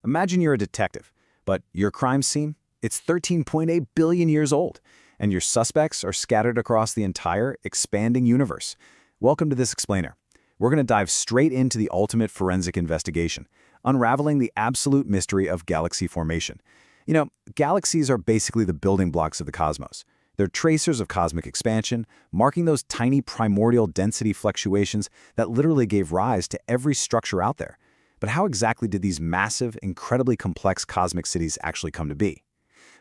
Imagine you're a detective, but your crime scene, it's 13.8 billion years old, and your suspects are scattered across the entire, expanding universe. Welcome to this explainer. We're going to dive straight into the ultimate forensic investigation, unraveling the absolute mystery of galaxy formation. You know, galaxies are basically the building blocks of the cosmos. They're tracers of cosmic expansion, marking those tiny primordial density fluctuations that literally gave rise to every structure out there. But how exactly did these massive, incredibly complex cosmic cities actually come to be?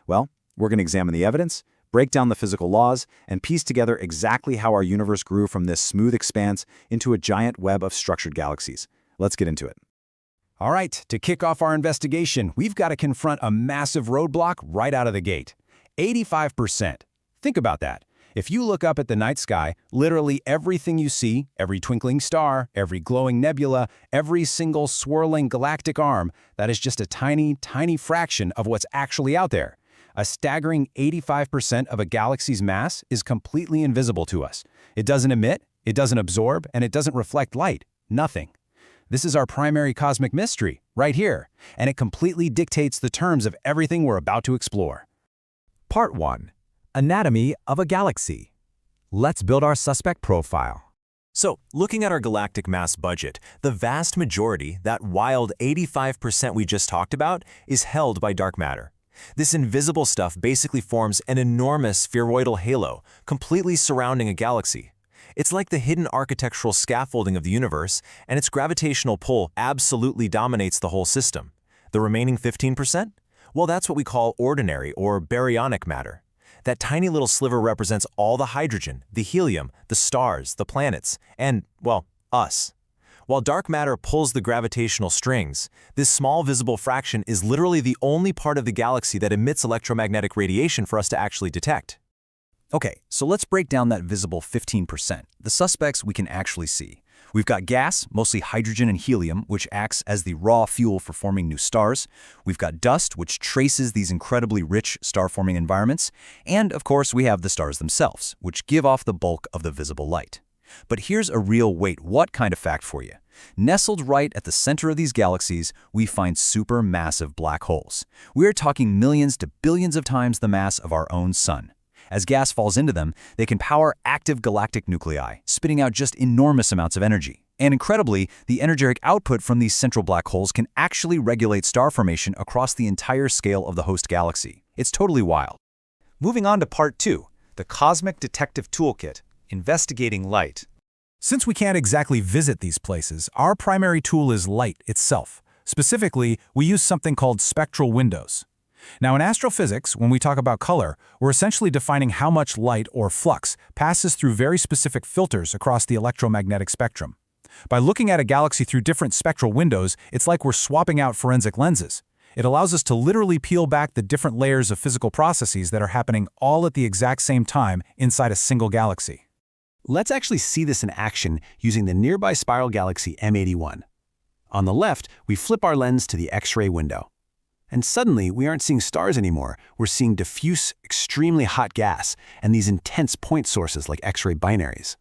Well, we're going to examine the evidence, break down the physical laws, and piece together exactly how our universe grew from this smooth expanse into a giant web of structured galaxies. Let's get into it. All right, to kick off our investigation, we've got to confront a massive roadblock right out of the gate. 85%. Think about that. If you look up at the night sky, literally everything you see, every twinkling star, every glowing nebula, every single swirling galactic arm, that is just a tiny, tiny fraction of what's actually out there. A staggering 85% of a galaxy's mass is completely invisible to us. It doesn't emit, it doesn't absorb, and it doesn't reflect light. Nothing. This is our primary cosmic mystery, right here, and it completely dictates the terms of everything we're about to explore. Part 1. Anatomy of a galaxy. Let's build our suspect profile. So, looking at our galactic mass budget, the vast majority, that wild 85% we just talked about, is held by dark matter. This invisible stuff basically forms an enormous spheroidal halo, completely surrounding a galaxy. It's like the hidden architectural scaffolding of the universe, and its gravitational pull absolutely dominates the whole system. The remaining 15%? Well, that's what we call ordinary or baryonic matter. That tiny little sliver represents all the hydrogen, the helium, the stars, the planets, and, well, us. While dark matter pulls the gravitational strings, this small visible fraction is literally the only part of the galaxy that emits electromagnetic radiation for us to actually detect. Okay, so let's break down that visible 15%, the suspects we can actually see. We've got gas, mostly hydrogen and helium, which acts as the raw fuel for forming new stars. We've got dust, which traces these incredibly rich star-forming environments. And, of course, we have the stars themselves, which give off the bulk of the visible light. But here's a real wait-what kind of fact for you. Nestled right at the center of these galaxies, we find supermassive black holes. We're talking millions to billions of times the mass of our own sun. As gas falls into them, they can power active galactic nuclei, spitting out just enormous amounts of energy. And incredibly, the energetic output from these central black holes can actually regulate star formation across the entire scale of the host galaxy. It's totally wild. Moving on to Part 2, the Cosmic Detective Toolkit, Investigating Light. Since we can't exactly visit these places, our primary tool is light itself. Specifically, we use something called spectral windows. Now, in astrophysics, when we talk about color, we're essentially defining how much light, or flux, passes through very specific filters across the electromagnetic spectrum. By looking at a galaxy through different spectral windows, it's like we're swapping out forensic lenses. It allows us to literally peel back the different layers of physical processes that are happening all at the exact same time inside a single galaxy. Let's actually see this in action using the nearby spiral galaxy M81. On the left, we flip our lens to the X-ray window. And suddenly, we aren't seeing stars anymore. We're seeing diffuse, extremely hot gas and these intense point sources like X-ray binaries.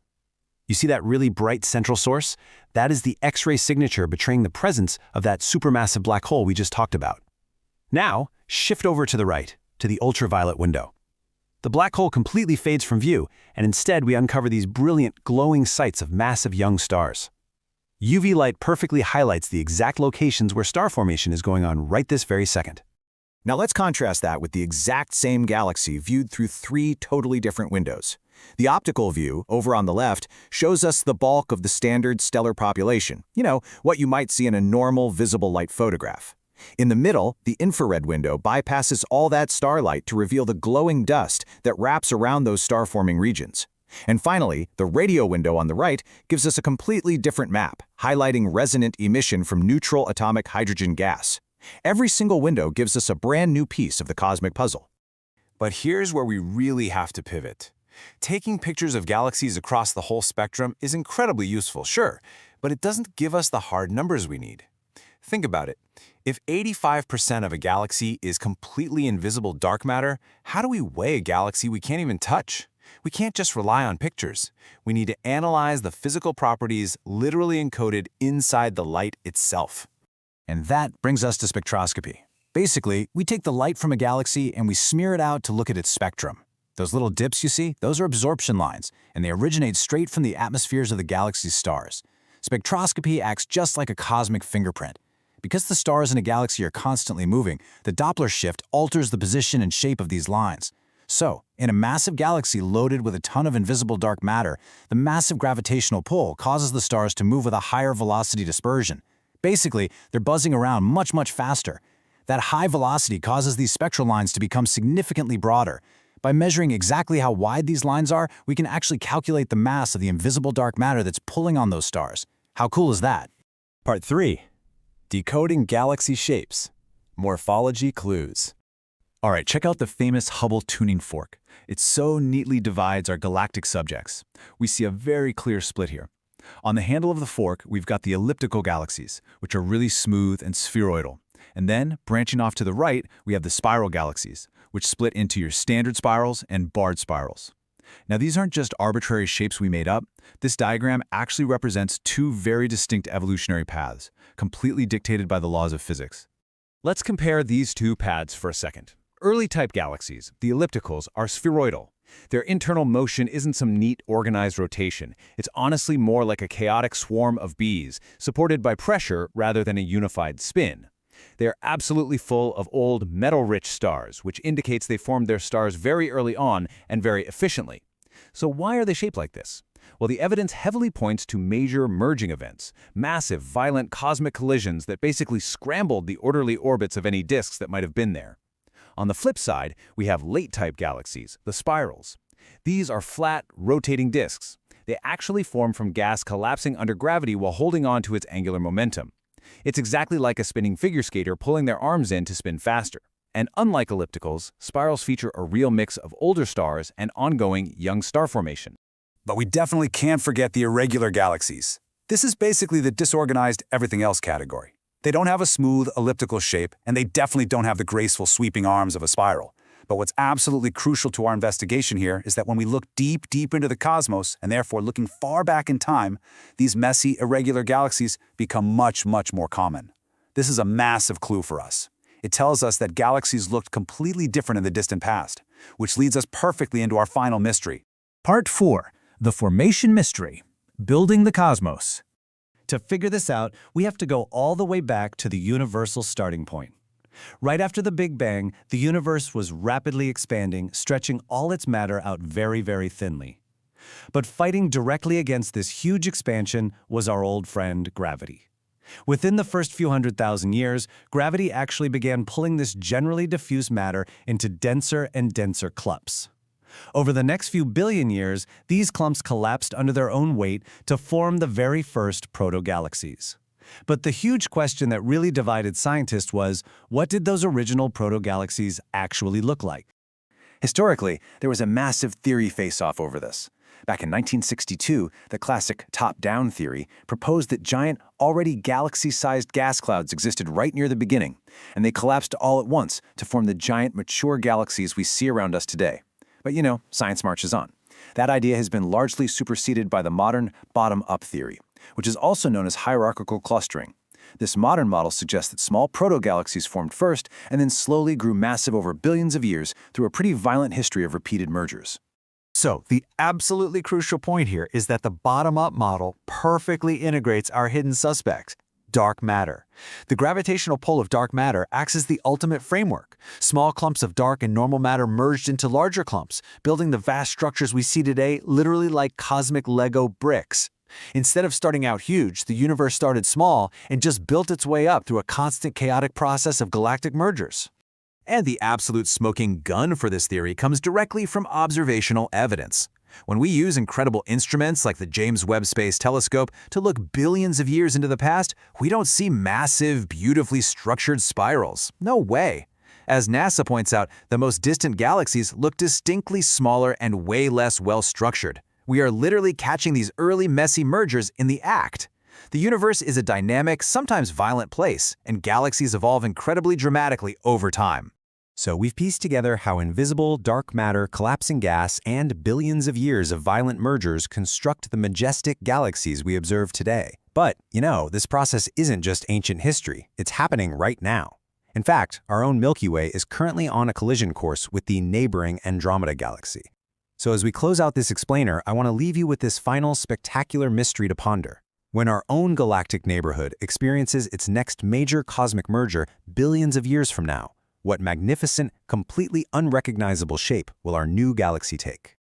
You see that really bright central source? That is the X-ray signature betraying the presence of that supermassive black hole we just talked about. Now, shift over to the right, to the ultraviolet window. The black hole completely fades from view, and instead we uncover these brilliant, glowing sites of massive young stars. UV light perfectly highlights the exact locations where star formation is going on right this very second. Now let's contrast that with the exact same galaxy viewed through 3 totally different windows. The optical view, over on the left, shows us the bulk of the standard stellar population. You know, what you might see in a normal visible light photograph. In the middle, the infrared window bypasses all that starlight to reveal the glowing dust that wraps around those star-forming regions. And finally, the radio window on the right gives us a completely different map, highlighting resonant emission from neutral atomic hydrogen gas. Every single window gives us a brand new piece of the cosmic puzzle. But here's where we really have to pivot. Taking pictures of galaxies across the whole spectrum is incredibly useful, sure, but it doesn't give us the hard numbers we need. Think about it. If 85% of a galaxy is completely invisible dark matter, how do we weigh a galaxy we can't even touch? We can't just rely on pictures. We need to analyze the physical properties literally encoded inside the light itself. And that brings us to spectroscopy. Basically, we take the light from a galaxy and we smear it out to look at its spectrum. Those little dips you see, those are absorption lines, and they originate straight from the atmospheres of the galaxy's stars. Spectroscopy acts just like a cosmic fingerprint. Because the stars in a galaxy are constantly moving, the Doppler shift alters the position and shape of these lines. So, in a massive galaxy loaded with a ton of invisible dark matter, the massive gravitational pull causes the stars to move with a higher velocity dispersion. Basically, they're buzzing around much, much faster. That high velocity causes these spectral lines to become significantly broader. By measuring exactly how wide these lines are, we can actually calculate the mass of the invisible dark matter that's pulling on those stars. How cool is that? Part 3. Decoding galaxy shapes. Morphology clues. All right, check out the famous Hubble tuning fork. It so neatly divides our galactic subjects. We see a very clear split here. On the handle of the fork, we've got the elliptical galaxies, which are really smooth and spheroidal. And then, branching off to the right, we have the spiral galaxies, which split into your standard spirals and barred spirals. Now, these aren't just arbitrary shapes we made up. This diagram actually represents two very distinct evolutionary paths, completely dictated by the laws of physics. Let's compare these two paths for a second. Early-type galaxies, the ellipticals, are spheroidal. Their internal motion isn't some neat, organized rotation. It's honestly more like a chaotic swarm of bees, supported by pressure rather than a unified spin. They're absolutely full of old, metal-rich stars, which indicates they formed their stars very early on and very efficiently. So why are they shaped like this? Well, the evidence heavily points to major merging events, massive, violent cosmic collisions that basically scrambled the orderly orbits of any disks that might have been there. On the flip side, we have late-type galaxies, the spirals. These are flat, rotating disks. They actually form from gas collapsing under gravity while holding on to its angular momentum. It's exactly like a spinning figure skater pulling their arms in to spin faster. And unlike ellipticals, spirals feature a real mix of older stars and ongoing young star formation. But we definitely can't forget the irregular galaxies. This is basically the disorganized everything else category. They don't have a smooth, elliptical shape, and they definitely don't have the graceful, sweeping arms of a spiral. But what's absolutely crucial to our investigation here is that when we look deep, deep into the cosmos, and therefore looking far back in time, these messy, irregular galaxies become much, much more common. This is a massive clue for us. It tells us that galaxies looked completely different in the distant past, which leads us perfectly into our final mystery. Part 4. The Formation Mystery. Building the Cosmos. To figure this out, we have to go all the way back to the universal starting point. Right after the Big Bang, the universe was rapidly expanding, stretching all its matter out very, very thinly. But fighting directly against this huge expansion was our old friend, gravity. Within the first few 100,000 years, gravity actually began pulling this generally diffuse matter into denser and denser clumps. Over the next few billion years, these clumps collapsed under their own weight to form the very first proto-galaxies. But the huge question that really divided scientists was, what did those original proto-galaxies actually look like? Historically, there was a massive theory face-off over this. Back in 1962, the classic top-down theory proposed that giant, already galaxy-sized gas clouds existed right near the beginning, and they collapsed all at once to form the giant, mature galaxies we see around us today. But you know, science marches on. That idea has been largely superseded by the modern bottom-up theory, which is also known as hierarchical clustering. This modern model suggests that small proto-galaxies formed first and then slowly grew massive over billions of years through a pretty violent history of repeated mergers. So, the absolutely crucial point here is that the bottom-up model perfectly integrates our hidden suspects, dark matter. The gravitational pull of dark matter acts as the ultimate framework. Small clumps of dark and normal matter merged into larger clumps, building the vast structures we see today literally like cosmic Lego bricks. Instead of starting out huge, the universe started small and just built its way up through a constant chaotic process of galactic mergers. And the absolute smoking gun for this theory comes directly from observational evidence. When we use incredible instruments like the James Webb Space Telescope to look billions of years into the past, we don't see massive, beautifully structured spirals. No way. As NASA points out, the most distant galaxies look distinctly smaller and way less well-structured. We are literally catching these early messy mergers in the act. The universe is a dynamic, sometimes violent place, and galaxies evolve incredibly dramatically over time. So we've pieced together how invisible, dark matter, collapsing gas, and billions of years of violent mergers construct the majestic galaxies we observe today. But, this process isn't just ancient history. It's happening right now. In fact, our own Milky Way is currently on a collision course with the neighboring Andromeda galaxy. So as we close out this explainer, I want to leave you with this final spectacular mystery to ponder. When our own galactic neighborhood experiences its next major cosmic merger billions of years from now, what magnificent, completely unrecognizable shape will our new galaxy take?